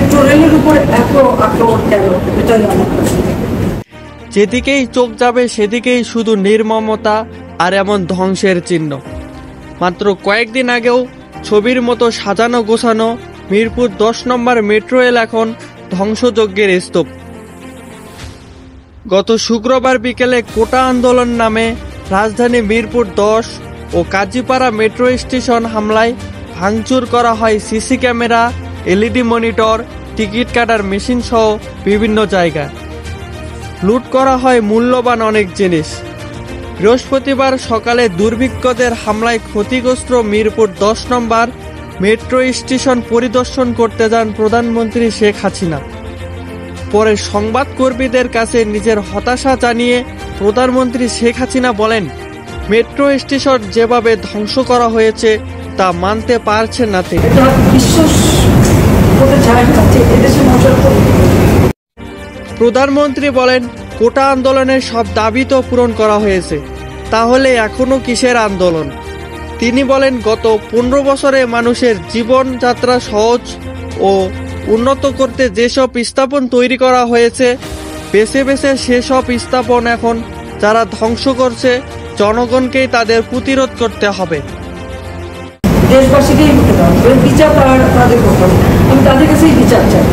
Metro রেলের উপর এত আক্রমণ কেন, এটাই আমার প্রশ্ন। যেদিকেই চোখ যাবে সেদিকেই শুধু নির্মমতা আর এমন ধ্বংসের চিহ্ন। মাত্র কয়েকদিন আগেও ছবির মতো সাজানো গোছানো মিরপুর 10 নম্বর মেট্রো রেল এখন ধ্বংসযজ্ঞের স্তূপ। গত শুক্রবার বিকেলে কোটা আন্দোলন নামে রাজধানী মিরপুর 10 ও কাজীপাড়া মেট্রো স্টেশন হামলায় ভাঙচুর করা হয় CC camera, LED monitor, ticket কাটার মেশিন সহ বিভিন্ন জায়গা। লুট করা হয় মূল্যবান অনেক জিনিস। বৃহস্পতিবার সকালে দুর্বৃত্তদের হামলায় ক্ষতিগ্রস্ত মিরপুর 10 নম্বর মেট্রো স্টেশন পরিদর্শন করতে যান প্রধানমন্ত্রী শেখ হাসিনা। পরে সংবাদকর্মীদের কাছে নিজের হতাশা জানিয়ে প্রধানমন্ত্রী শেখ হাসিনা বলেন, মেট্রো স্টেশন যেভাবে ধ্বংস করা হয়েছে তা মানতে পারছেন না তিনি। এটা বিশ্বাস করতে চায় না যে এদেশের মানুষের। প্রধানমন্ত্রী বলেন, কোটা আন্দোলনের সব দাবি তো পূরণ করা হয়েছে, তাহলে এখনো কিসের আন্দোলন? তিনি বলেন, গত 15 বছরে মানুষের জীবনযাত্রা সহজ ও উন্নত করতে যেসব স্থাপন তৈরি করা হয়েছে, বেছে বেছে সেসব স্থাপন এখন যারা ধ্বংস করছে, জনগণকেই তাদের প্রতিরোধ করতে হবে। দেশবাসীকেই হতে হবে, বিচার তাদের করতে হবে। আমি তাদের কাছেই বিচার চাই।